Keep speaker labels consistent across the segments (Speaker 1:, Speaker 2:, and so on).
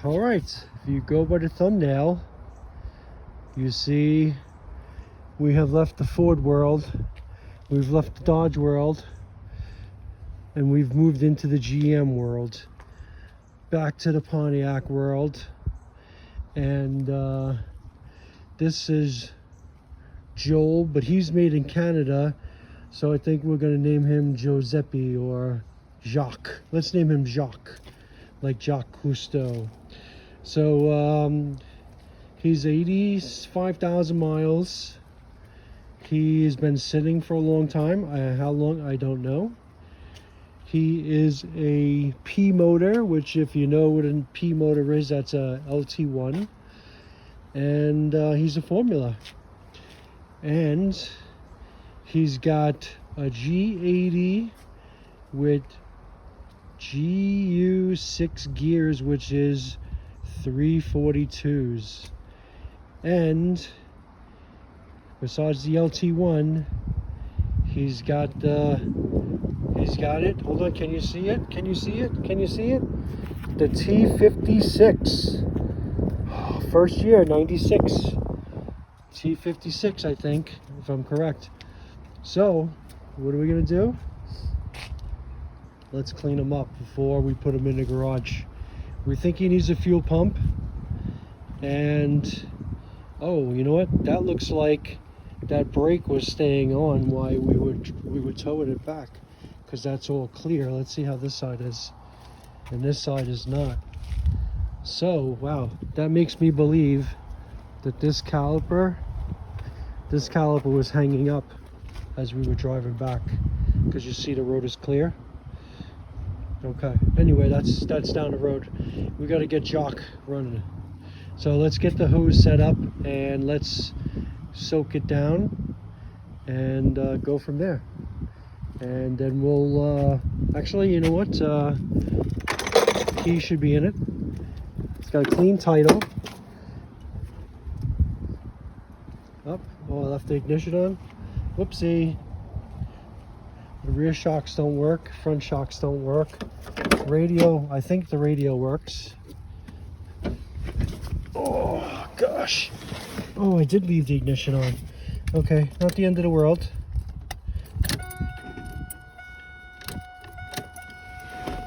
Speaker 1: All right, if you go by the thumbnail, you see we have left the Ford world, we've left the Dodge world, and we've moved into the GM world, back to the Pontiac world. And this is Joel, but he's made in Canada, so I think we're going to name him Giuseppe or Jacques. Let's name him Jacques, like Jacques Cousteau. So he's 85,000 miles. He's been sitting for a long time. How long, I don't know. He is a P motor, which if you know what a P motor is, that's a LT1. And he's a Formula. And he's got a G80 with GU6 gears, which is 342s. And besides the LT1, he's got it. Hold on, can you see it? Can you see it? Can you see it? The T56. First year, 96. T56, I think, if I'm correct. So, what are we gonna do? Let's clean him up before we put him in the garage. We think he needs a fuel pump. And, oh, you know what? That looks like that brake was staying on while we were towing it back, because that's all clear. Let's see how this side is. And this side is not. So, wow, that makes me believe that this caliper was hanging up as we were driving back, because you see the road is clear. Okay, anyway, that's down the road. We got to get Jock running. So let's get the hose set up and let's soak it down and go from there. And then we'll actually, you know what, key should be in it. It's got a clean title. Oh, I left the ignition on. Whoopsie. The rear shocks don't work, front shocks don't work. Radio, I think the radio works. Oh gosh. Oh, I did leave the ignition on. Okay, not the end of the world.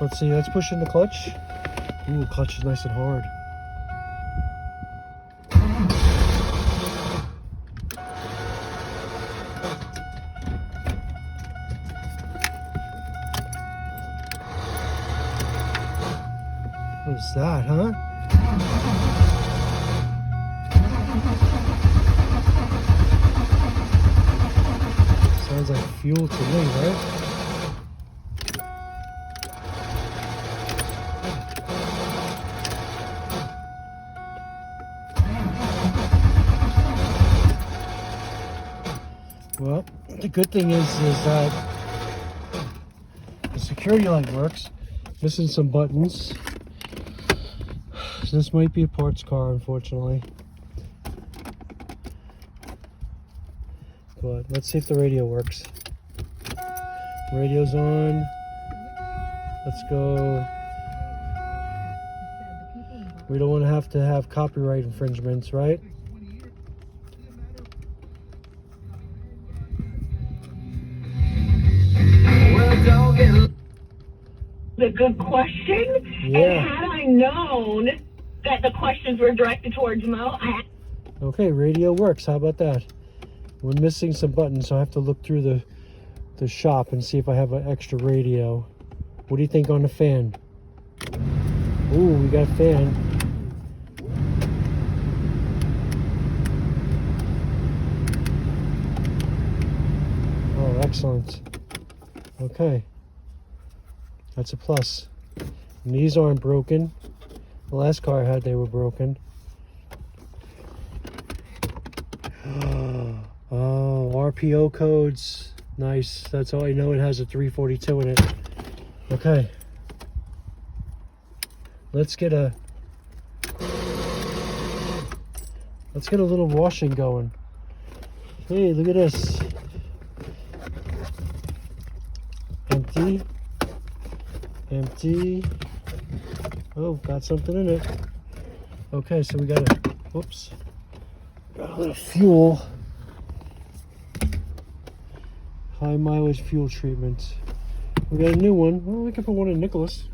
Speaker 1: Let's see, let's push in the clutch. Ooh, clutch is nice and hard. What is that, huh? Sounds like fuel to me, right? Well, the good thing is that the security light works. Missing some buttons. This might be a parts car, unfortunately. But let's see if the radio works. Radio's on. Let's go. We don't want to have copyright infringements, right?
Speaker 2: A good question.
Speaker 1: Yeah.
Speaker 2: And had I known that the questions were directed towards Mo,
Speaker 1: Okay, radio works. How about that? We're missing some buttons, so I have to look through the shop and see if I have an extra radio. What do you think on the fan? Ooh, we got a fan. Oh, excellent. Okay. That's a plus. And these aren't broken. The last car I had, they were broken. Oh, RPO codes. Nice. That's all I know. It has a 342 in it. Okay. Let's get a little washing going. Hey, look at this. Empty. Oh, got something in it. Okay, so we got got a little fuel. High mileage fuel treatment. We got a new one. Well, we can put one in Nicholas.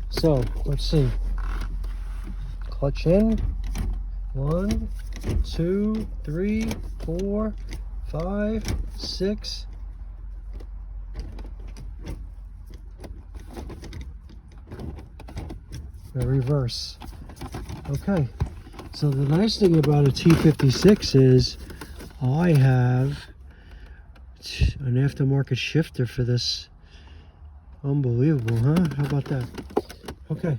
Speaker 1: So, let's see. Clutch in. 1, 2, 3, 4, 5, 6. Reverse. Okay. So the nice thing about a T56 is I have an aftermarket shifter for this. Unbelievable, huh? How about that? Okay.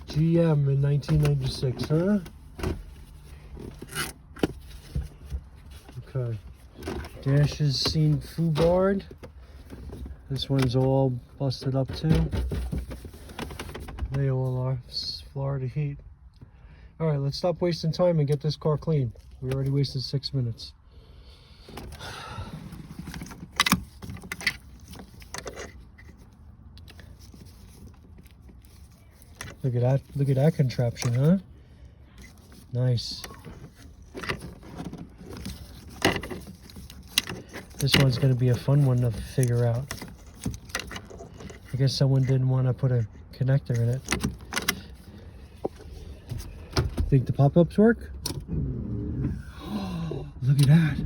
Speaker 1: GM in 1996, huh? Okay. Dash is seen foobarred. This one's all busted up too. They all are. Florida heat. Alright, let's stop wasting time and get this car clean. We already wasted 6 minutes. Look at that. Look at that contraption, huh? Nice. This one's going to be a fun one to figure out. I guess someone didn't want to put a connector in it. Think the pop-ups work? Oh, look at that.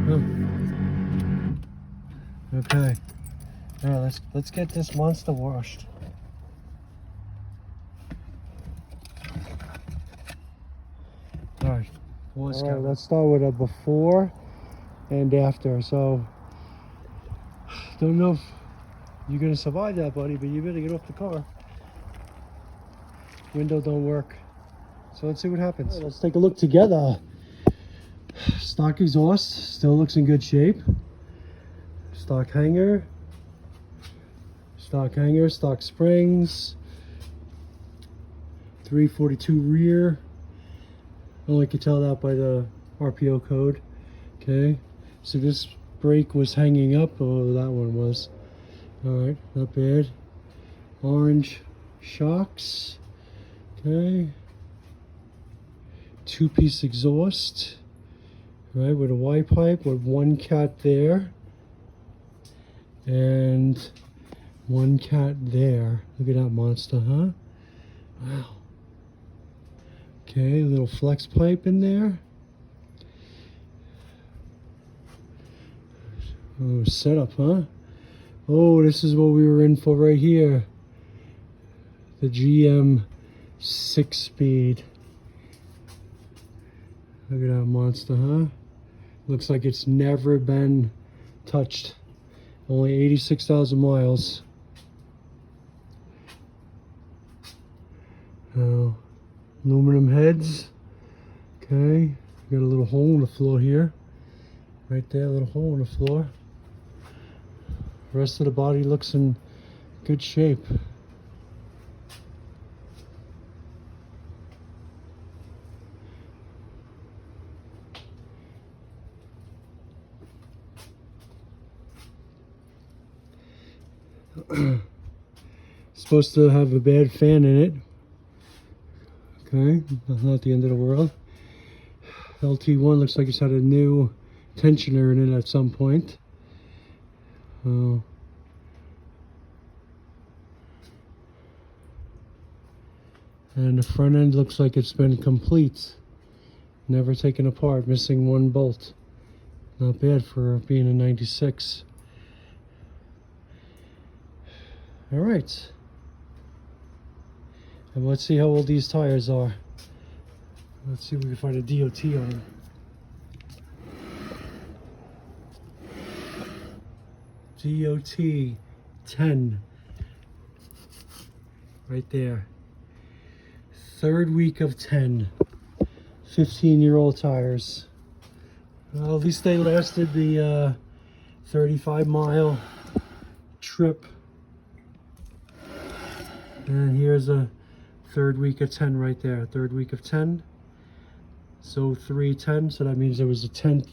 Speaker 1: Oh. Okay. All right, let's get this monster washed. All right, let's start with a before and after. So, don't know if you're gonna survive that, buddy, but you better get off the car. Window don't work. So let's see what happens. Right, let's take a look together. Stock exhaust still looks in good shape. Stock hanger, stock springs, 342 rear. Only could tell that by the RPO code. Okay, so this brake was hanging up. Oh, that one was. All right, not bad. Orange shocks. Okay. 2-piece exhaust. All right, with a Y pipe with one cat there. And one cat there. Look at that monster, huh? Wow. Okay, little flex pipe in there. Oh, setup, huh? Oh, this is what we were in for right here. The GM 6-speed. Look at that monster, huh? Looks like it's never been touched. Only 86,000 miles. Oh, aluminum heads. Okay, got a little hole in the floor here. Right there, a little hole in the floor. The rest of the body looks in good shape. Supposed to have a bad fan in it. Okay, not the end of the world. LT1 looks like it's had a new tensioner in it at some point. Oh. And the front end looks like it's been complete. Never taken apart, missing one bolt. Not bad for being a 96. All right. And let's see how old these tires are. Let's see if we can find a DOT on them. DOT 10. Right there. 3rd week of 10. 15-year-old tires. Well, at least they lasted the 35-mile trip. And here's a third week of 10 right there. Third week of 10. So 3/10. So that means there was the 10th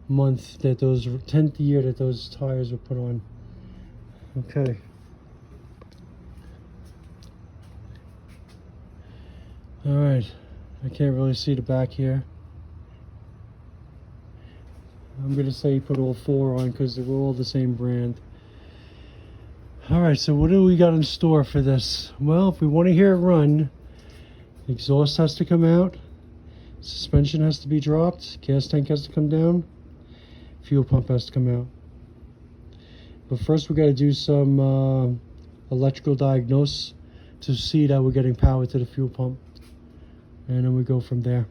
Speaker 1: month that 10th year that those tires were put on. Okay. All right. I can't really see the back here. I'm gonna say he put all 4 on because they were all the same brand. All right, so what do we got in store for this? Well, if we want to hear it run, exhaust has to come out, suspension has to be dropped, gas tank has to come down, fuel pump has to come out. But first we got to do some electrical diagnosis to see that we're getting power to the fuel pump, and then we go from there.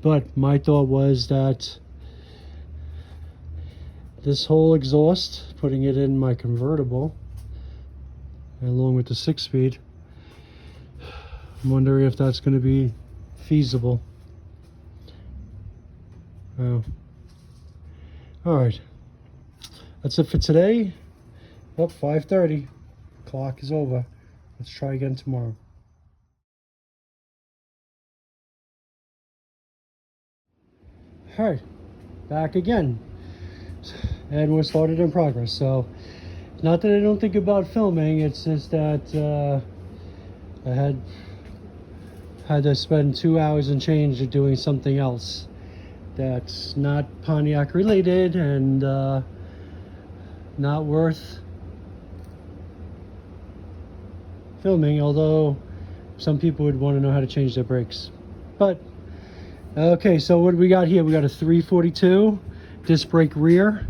Speaker 1: But my thought was that this whole exhaust, putting it in my convertible along with the 6-speed, I'm wondering if that's going to be feasible. Oh. All right, that's it for today. Oh, 5:30, clock is over. Let's try again tomorrow. All right, back again. And we're started in progress. So, not that I don't think about filming, it's just that I had to spend 2 hours and change doing something else that's not Pontiac related and not worth filming, although some people would want to know how to change their brakes. But okay, so what do we got here? We got a 342 disc brake rear.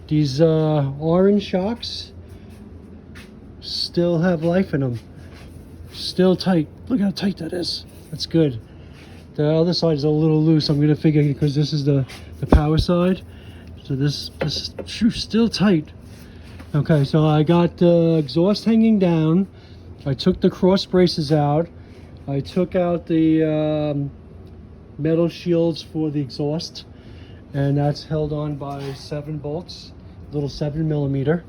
Speaker 1: These orange shocks still have life in them. Still tight. Look how tight that is. That's good. The other side is a little loose. I'm gonna figure, because this is the power side. So this is still tight. Okay, so I got the exhaust hanging down. I took the cross braces out. I took out the metal shields for the exhaust, and that's held on by 7 bolts, little 7mm.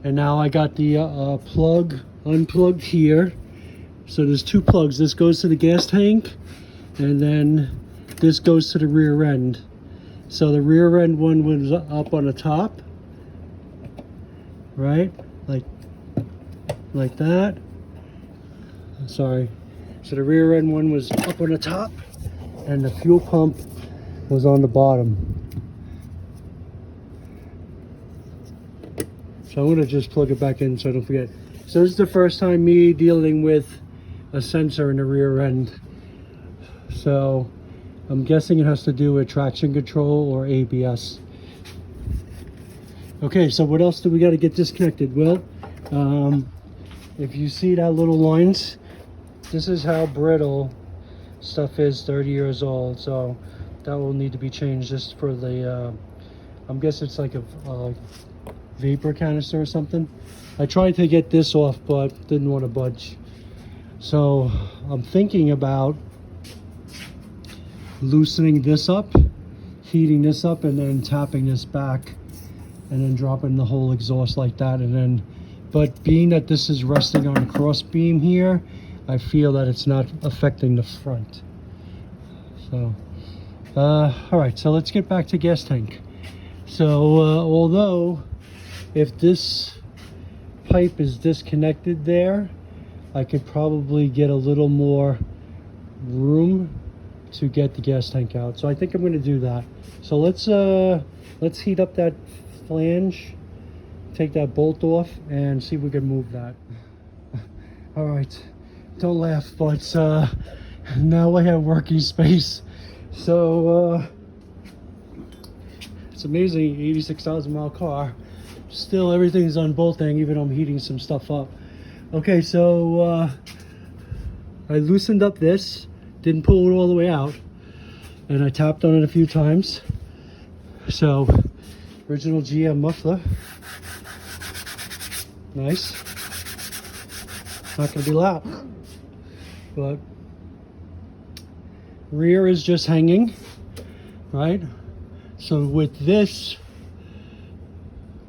Speaker 1: And now I got the plug unplugged here. So there's 2 plugs. This goes to the gas tank, and then this goes to the rear end. So the rear end one was up on the top, right? Like that. Sorry. So the rear end one was up on the top, and the fuel pump was on the bottom. So I'm gonna just plug it back in so I don't forget. So this is the first time me dealing with a sensor in the rear end. So I'm guessing it has to do with traction control or ABS. Okay, so what else do we got to get disconnected? Well, if you see that little lines, this is how brittle stuff is 30 years old. So that will need to be changed just for the, I'm guessing it's like a vapor canister or something. I tried to get this off, but didn't want to budge. So I'm thinking about loosening this up, heating this up, and then tapping this back, and then dropping the whole exhaust like that. And then, but being that this is resting on a cross beam here, I feel that it's not affecting the front. So, all right, so let's get back to gas tank. So, although if this pipe is disconnected there, I could probably get a little more room to get the gas tank out. So I think I'm going to do that. So let's heat up that flange, take that bolt off, and see if we can move that. All right, don't laugh, but now I have working space. So it's amazing, 86,000 mile car. Still everything's on bolting, even though I'm heating some stuff up. Okay, so I loosened up this, didn't pull it all the way out, and I tapped on it a few times. So, original GM muffler, nice. Not gonna be loud, but rear is just hanging, right? So with this,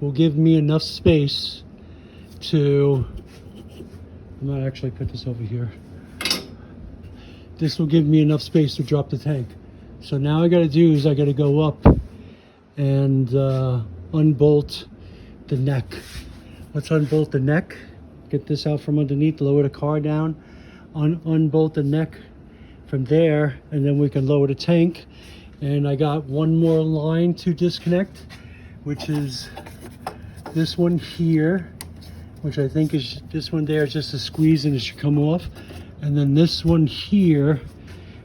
Speaker 1: will give me enough space to I might actually put this over here. This will give me enough space to drop the tank. So now I gotta do is I gotta go up and unbolt the neck. Let's unbolt the neck. Get this out from underneath, lower the car down, unbolt the neck from there, and then we can lower the tank. And I got one more line to disconnect, which is this one here, which I think is this one there is just a squeeze and it should come off. And then this one here,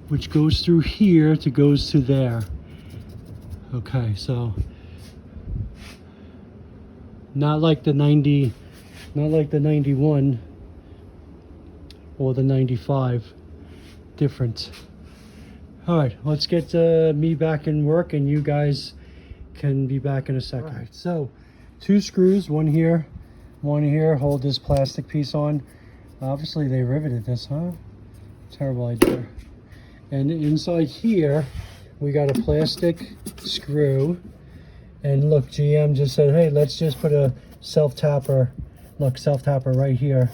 Speaker 1: which goes through here goes to there. Okay, so not like the 90, not like the 91 or the 95, different. All right, let's get me back in work and you guys can be back in a second. All right, so 2 screws, one here, hold this plastic piece on. Obviously they riveted this, huh? Terrible idea. And inside here, we got a plastic screw. And look, GM just said, hey, let's just put a self-tapper, look, self-tapper right here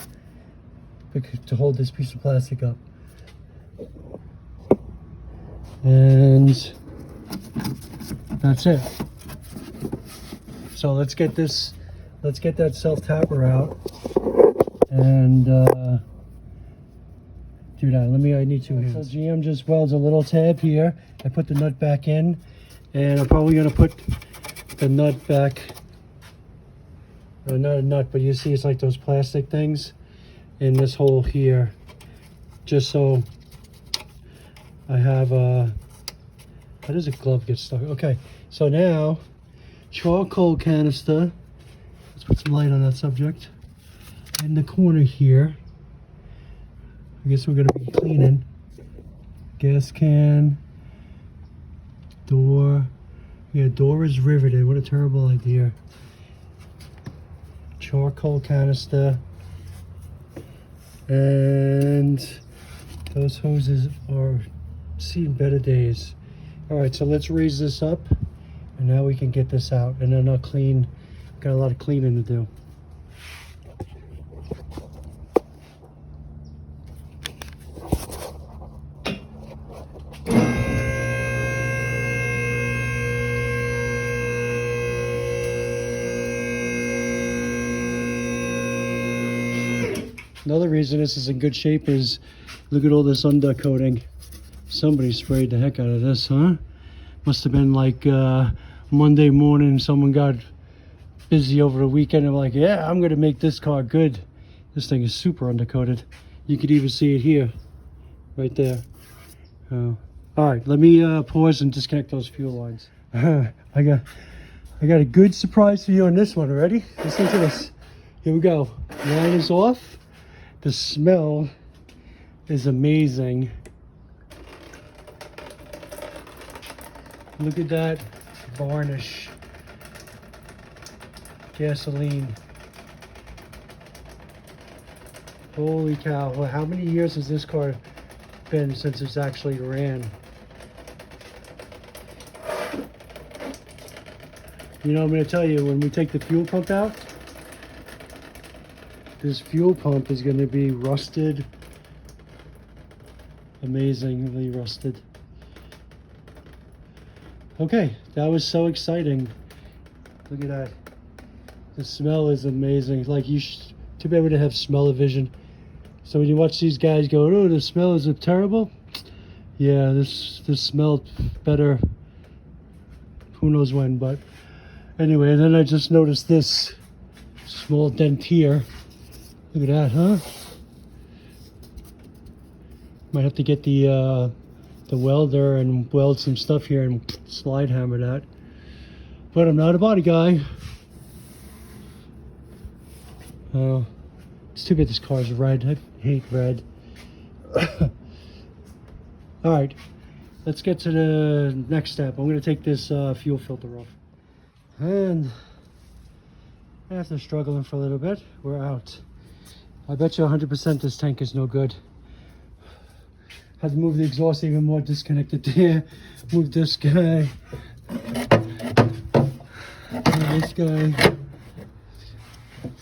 Speaker 1: to hold this piece of plastic up. And that's it. So let's get that self-tapper out and do that. I need 2 hands. So GM just welds a little tab here. I put the nut back in, and I'm probably gonna put the nut back, not a nut, but you see it's like those plastic things in this hole here, just so I have how does a glove get stuck? Okay, so now charcoal canister, let's put some light on that subject, in the corner here. I guess we're gonna be cleaning. Gas can, door. Yeah, door is riveted. What a terrible idea. Charcoal canister. And those hoses are seeing better days. All right, so let's raise this up and now we can get this out and then I'll clean. Got a lot of cleaning to do. Another reason this is in good shape is look at all this undercoating. Somebody sprayed the heck out of this, huh? Must have been like Monday morning, someone got busy over the weekend and like, yeah, I'm gonna make this car good. This thing is super undercoated. You could even see it here, right there. All right, let me pause and disconnect those fuel lines. I got a good surprise for you on this one. Ready? Listen to this. Here we go. Line is off. The smell is amazing. Look at that varnish. Gasoline. Holy cow. Well, how many years has this car been since it's actually ran? You know, I'm going to tell you, when we take the fuel pump out, this fuel pump is going to be rusted. Amazingly rusted. Okay, that was so exciting. Look at that. The smell is amazing. Like, you should to be able to have smell-o-vision. So when you watch these guys go, oh, the smell is terrible. Yeah, this smelled better. Who knows when, but anyway, then I just noticed this small dent here. Look at that, huh? Might have to get the welder and weld some stuff here and slide hammer that. But I'm not a body guy. It's too bad this car is red. I hate red. All right, let's get to the next step. I'm gonna take this fuel filter off. And after struggling for a little bit, we're out. I bet you 100% this tank is no good. Had to move the exhaust even more, disconnected there. Move this guy. And this guy.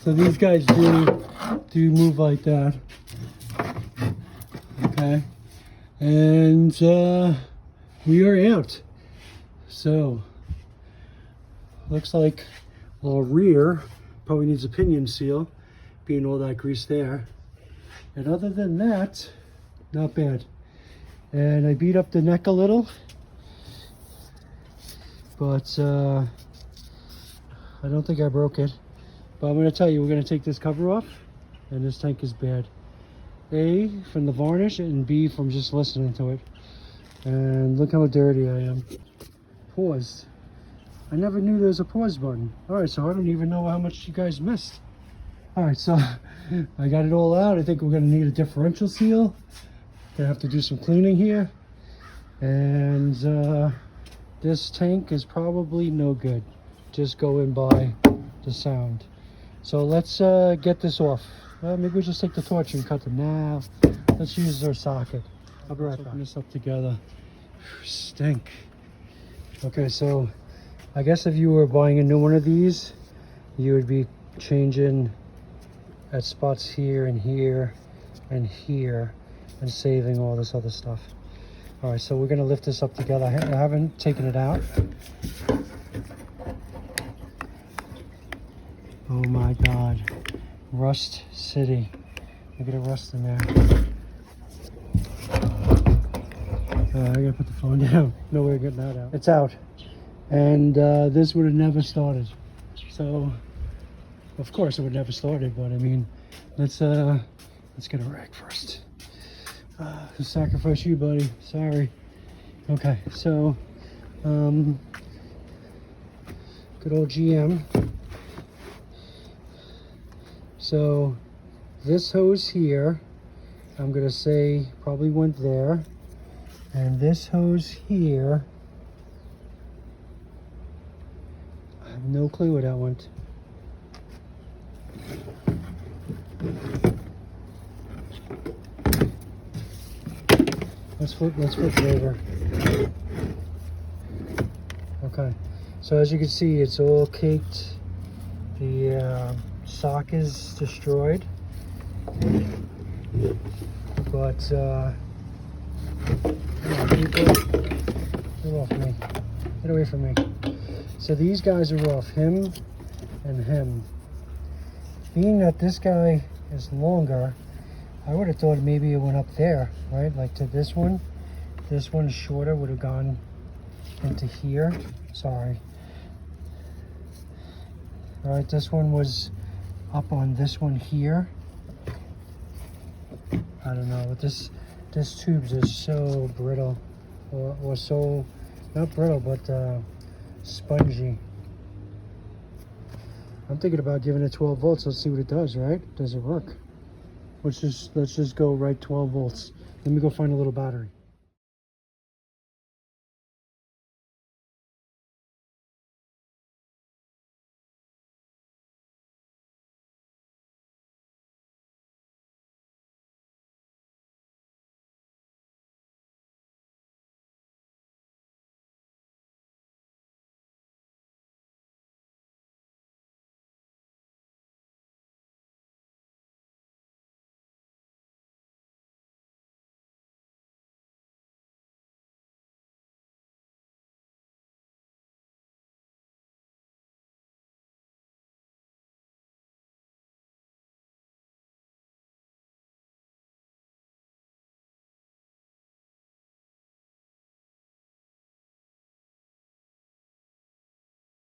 Speaker 1: So these guys do move like that. Okay, and we are out. So looks like our rear probably needs a pinion seal, being all that grease there. And other than that, not bad. And I beat up the neck a little, but I don't think I broke it. But I'm going to tell you, we're going to take this cover off, and this tank is bad. A, from the varnish, and B, from just listening to it. And look how dirty I am. Pause. I never knew there was a pause button. Alright, so I don't even know how much you guys missed. Alright, so I got it all out. I think we're going to need a differential seal. Gonna have to do some cleaning here. And this tank is probably no good. Just going by the sound. So let's get this off. Maybe we just take the torch and cut them. Now, let's use our socket. I'll be right back. Open this up together. Stink. Okay, so I guess if you were buying a new one of these, you would be changing at spots here and here and here and saving all this other stuff. All right, so we're gonna lift this up together. I haven't taken it out. Oh my God, Rust City. Look at the rust in there. I gotta put the phone down. No way of getting that out. It's out. And this would have never started. So, of course it would never started, but I mean, let's get a rag first. Sacrifice you, buddy. Sorry. Okay, so, good old GM. So, this hose here, I'm gonna say probably went there. And this hose here, I have no clue where that went. Let's flip it over. Okay, so as you can see, it's all caked. The sock is destroyed, but people, get off me. Get away from me. So these guys are off, him and him. Being that this guy is longer, I would have thought maybe it went up there, right? Like to this one. This one shorter would have gone into here. Sorry. All right, this one was up on this one here. I don't know, but this tubes is so brittle, or so, not brittle, but spongy. I'm thinking about giving it 12 volts. Let's see what it does, right? Does it work? Let's just go right 12 volts. Let me go find a little battery.